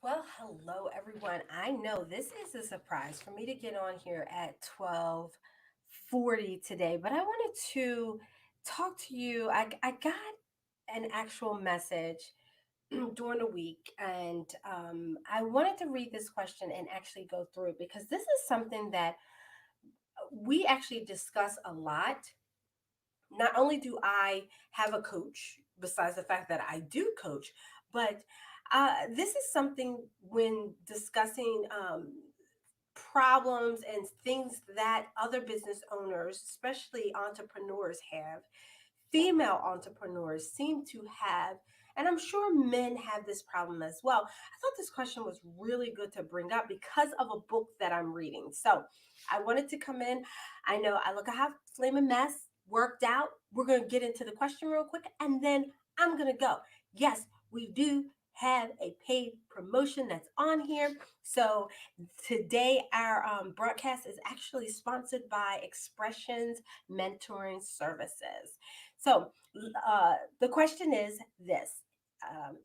Well, hello everyone. I know this is a surprise for me to get on here at 12:40 today, but I wanted to talk to you. I got an actual message during the week, and I wanted to read this question and actually go through it because this is something that we actually discuss a lot. Not only do I have a coach, besides the fact that I do coach, but this is something when discussing problems and things that other business owners, especially entrepreneurs, have. Female entrepreneurs seem to have, and I'm sure men have this problem as well. I thought this question was really good to bring up because of a book that I'm reading. So I wanted to come in. I know I look, I have flaming mess worked out. We're going to get into the question real quick and then I'm going to go. Yes, we do have a paid promotion that's on here. So today, our broadcast is actually sponsored by Expressions Mentoring Services. So the question is this: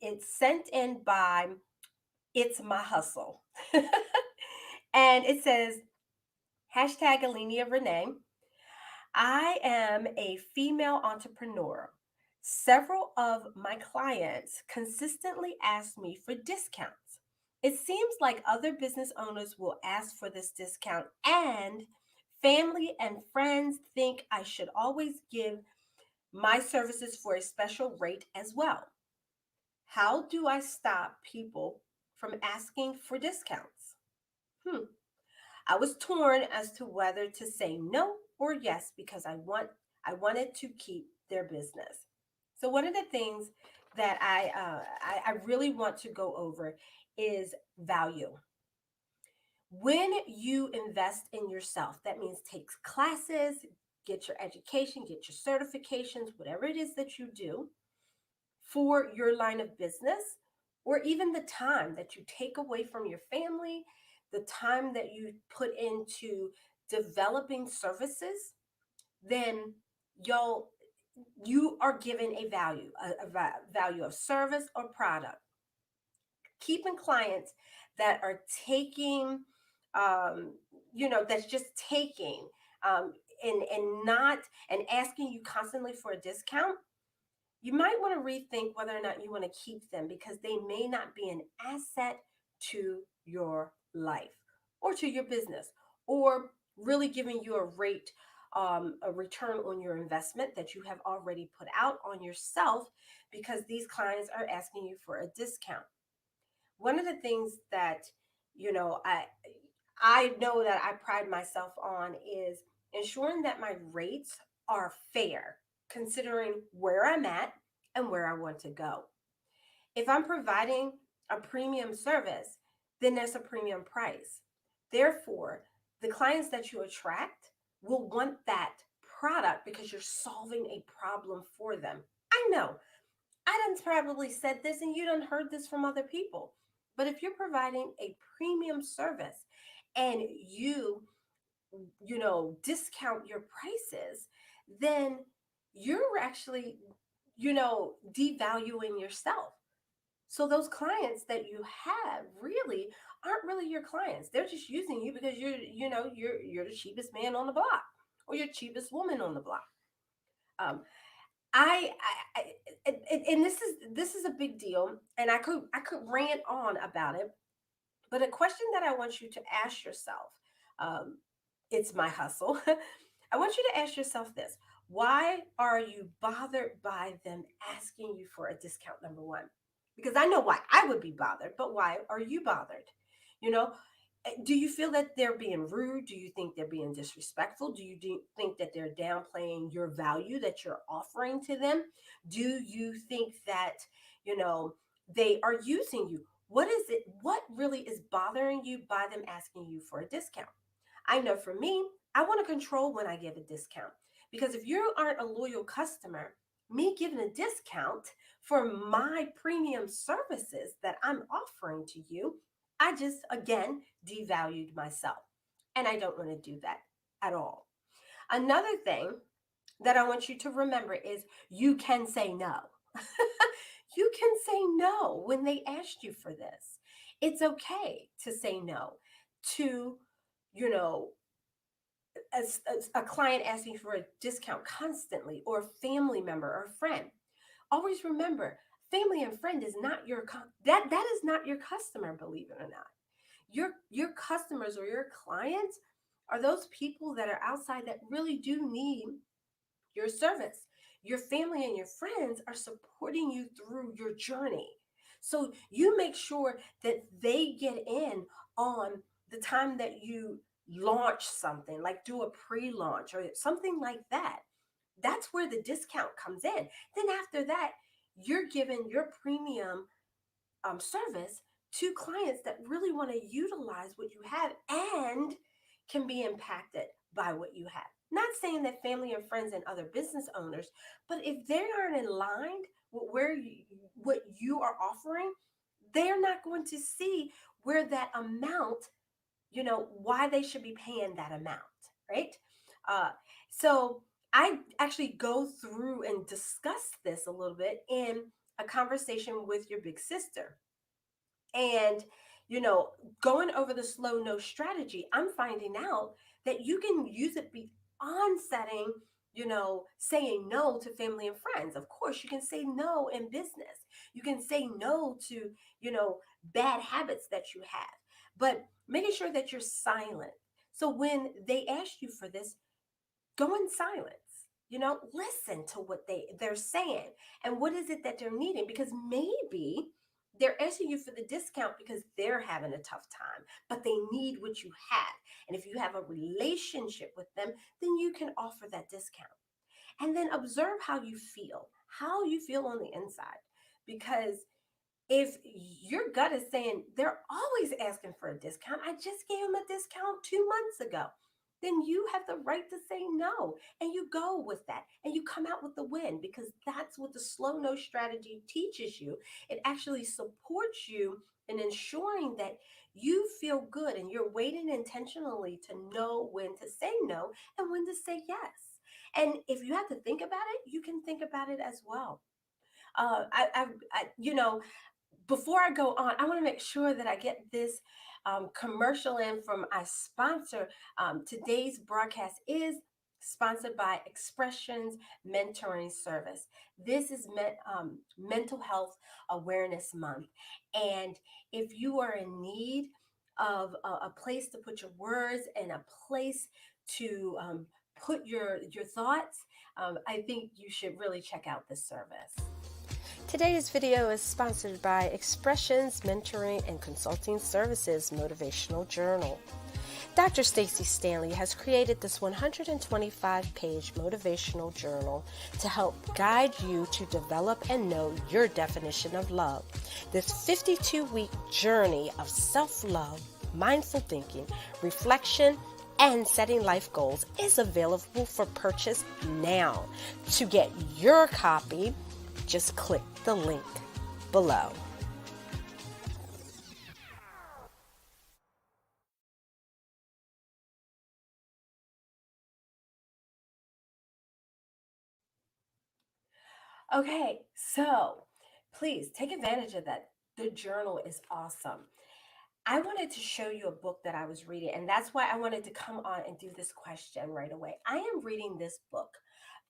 it's sent in by It's My Hustle, and it says hashtag Allenia Renee. I am a female entrepreneur. Several of my clients consistently ask me for discounts. It seems like other business owners will ask for this discount, and family and friends think I should always give my services for a special rate as well. How do I stop people from asking for discounts? Hmm. I was torn as to whether to say no or yes because I wanted to keep their business. So one of the things that I really want to go over is value. When you invest in yourself, that means take classes, get your education, get your certifications, whatever it is that you do for your line of business, or even the time that you take away from your family, the time that you put into developing services, then y'all you are given a value, value of service or product. Keeping clients that are taking, um, that's just taking, um, and not and asking you constantly for a discount, you might want to rethink whether or not you want to keep them because they may not be an asset to your life or to your business or really giving you a rate, a return on your investment that you have already put out on yourself because these clients are asking you for a discount. One of the things that you know i I know that I pride myself on is ensuring that my rates are fair considering where I'm at and where I want to go. If I'm providing a premium service, then there's a premium price. Therefore, the clients that you attract will want that product because you're solving a problem for them. I know I done probably said this and you done heard this from other people. But if you're providing a premium service and discount your prices, then you're actually, devaluing yourself. So those clients that you have really aren't really your clients. They're just using you because you're the cheapest man on the block or you're cheapest woman on the block. Um, and this is a big deal, and I could rant on about it. But a question that I want you to ask yourself, um, it's my hustle. I want you to ask yourself this: why are you bothered by them asking you for a discount? Number one, because I know why I would be bothered, but why are you bothered? You know, do you feel that they're being rude? Do you think they're being disrespectful? Do you think that they're downplaying your value that you're offering to them? Do you think that, you know, they are using you? What is it? What really is bothering you by them asking you for a discount? I know for me, I want to control when I give a discount because if you aren't a loyal customer, me giving a discount for my premium services that I'm offering to you, I just again devalued myself. And I don't want to do that at all. Another thing that I want you to remember is you can say no. You can say no when they asked you for this. It's okay to say no to, you know, a client asking for a discount constantly, or a family member or friend. Always remember, family and friend is not that is not your customer, believe it or not. Your customers or your clients are those people that are outside that really do need your service. Your family and your friends are supporting you through your journey. So you make sure that they get in on the time that you launch something, like do a pre-launch or something like that. That's where the discount comes in. Then after that, you're given your premium service to clients that really want to utilize what you have and can be impacted by what you have. Not saying that family and friends and other business owners, but if they aren't in line with what you are offering, they're not going to see where that amount, why they should be paying that amount, right? Uh, so I actually go through and discuss this a little bit in a conversation with your big sister. And, you know, going over the slow no strategy, I'm finding out that you can use it beyond setting, saying no to family and friends. Of course, you can say no in business. You can say no to, bad habits that you have, but making sure that you're silent. So when they ask you for this, go in silence. Listen to what they're saying and what is it that they're needing, because maybe they're asking you for the discount because they're having a tough time, but they need what you have. And if you have a relationship with them, then you can offer that discount. And then observe how you feel on the inside, because if your gut is saying they're always asking for a discount, I just gave them a discount 2 months ago, then you have the right to say no. And you go with that and you come out with the win, because that's what the slow no strategy teaches you. It actually supports you in ensuring that you feel good and you're waiting intentionally to know when to say no and when to say yes. And if you have to think about it, you can think about it as well. Before I go on, I want to make sure that I get this commercial in from our sponsor. Today's broadcast is sponsored by Expressions Mentoring Service. This is Mental Health Awareness Month. And if you are in need of a place to put your words and a place to put your thoughts, I think you should really check out this service. Today's video is sponsored by Expressions Mentoring and Consulting Services Motivational Journal. Dr. Stacey Stanley has created this 125-page motivational journal to help guide you to develop and know your definition of love. This 52-week journey of self-love, mindful thinking, reflection, and setting life goals is available for purchase now. To get your copy, just click the link below. Okay, so please take advantage of that. The journal is awesome. I wanted to show you a book that I was reading, and that's why I wanted to come on and do this question right away. I am reading this book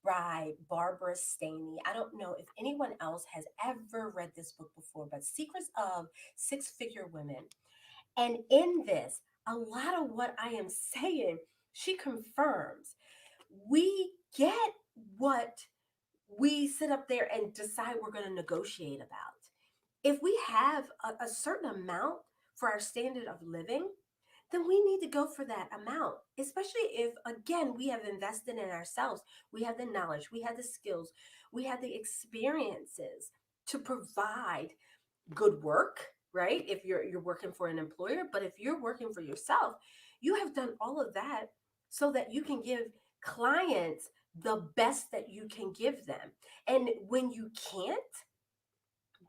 by Barbara Staney. I don't know if anyone else has ever read this book before, but Secrets of Six-Figure Women. And in this, a lot of what I am saying, she confirms. We get what we sit up there and decide we're going to negotiate about. If we have a certain amount for our standard of living, then we need to go for that amount, especially if, again, we have invested in ourselves. We have the knowledge, we have the skills, we have the experiences to provide good work, right? If you're working for an employer, but if you're working for yourself, you have done all of that so that you can give clients the best that you can give them. And when you can't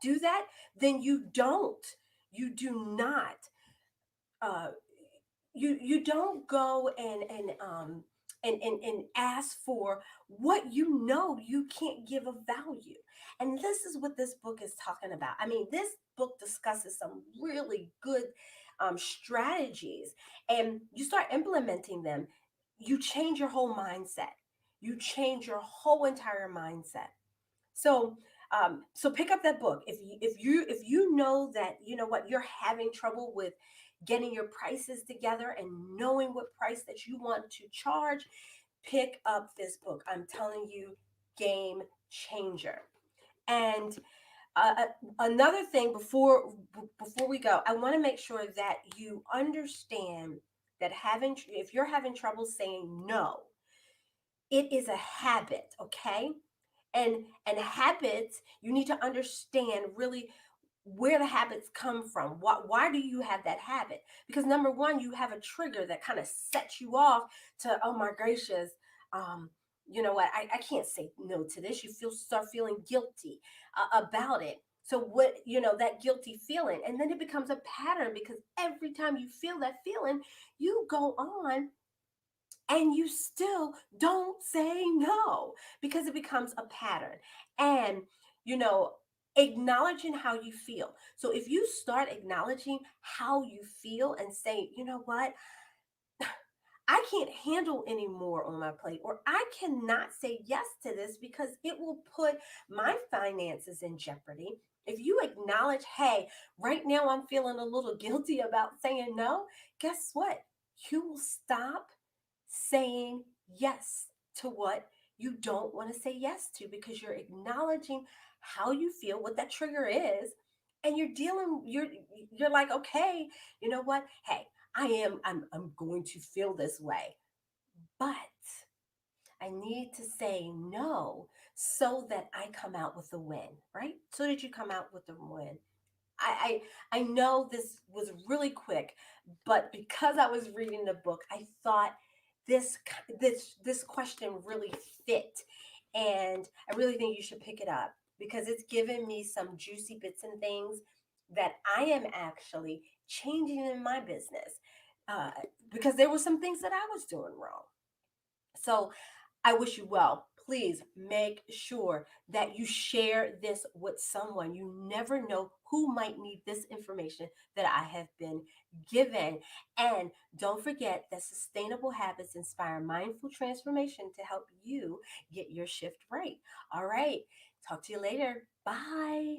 do that, then you do not uh you don't go and and ask for what you know you can't give a value. And this is what this book is talking about. I mean, this book discusses some really good strategies, and you start implementing them. You change your whole mindset. You change your whole entire mindset. So pick up that book. If you know that, you know what, you're having trouble with getting your prices together and knowing what price that you want to charge, pick up this book. I'm telling you, game changer. And another thing before we go, I want to make sure that you understand that having if you're having trouble saying no, it is a habit, okay? And habits, you need to understand really where the habits come from. Why do you have that habit? Because number one, you have a trigger that kind of sets you off to, oh my gracious, um, you know what, I can't say no to this. You start feeling guilty about it. So what, you know, that guilty feeling, and then it becomes a pattern because every time you feel that feeling, you go on and you still don't say no because it becomes a pattern. And, you know, acknowledging how you feel. So if you start acknowledging how you feel and say, you know what, I can't handle any more on my plate, or I cannot say yes to this because it will put my finances in jeopardy. If you acknowledge, hey, right now I'm feeling a little guilty about saying no, guess what? You will stop saying yes to what you don't want to say yes to because you're acknowledging how you feel, what that trigger is, and you're like, okay, you know what? Hey, I'm going to feel this way, but I need to say no so that I come out with a win, right? So that you come out with a win. I know this was really quick, but because I was reading the book, I thought this question really fit, and I really think you should pick it up because it's given me some juicy bits and things that I am actually changing in my business, uh, because there were some things that I was doing wrong. So I wish you well. Please make sure that you share this with someone. You never know who might need this information that I have been given. And don't forget that sustainable habits inspire mindful transformation to help you get your shift right. All right. Talk to you later. Bye.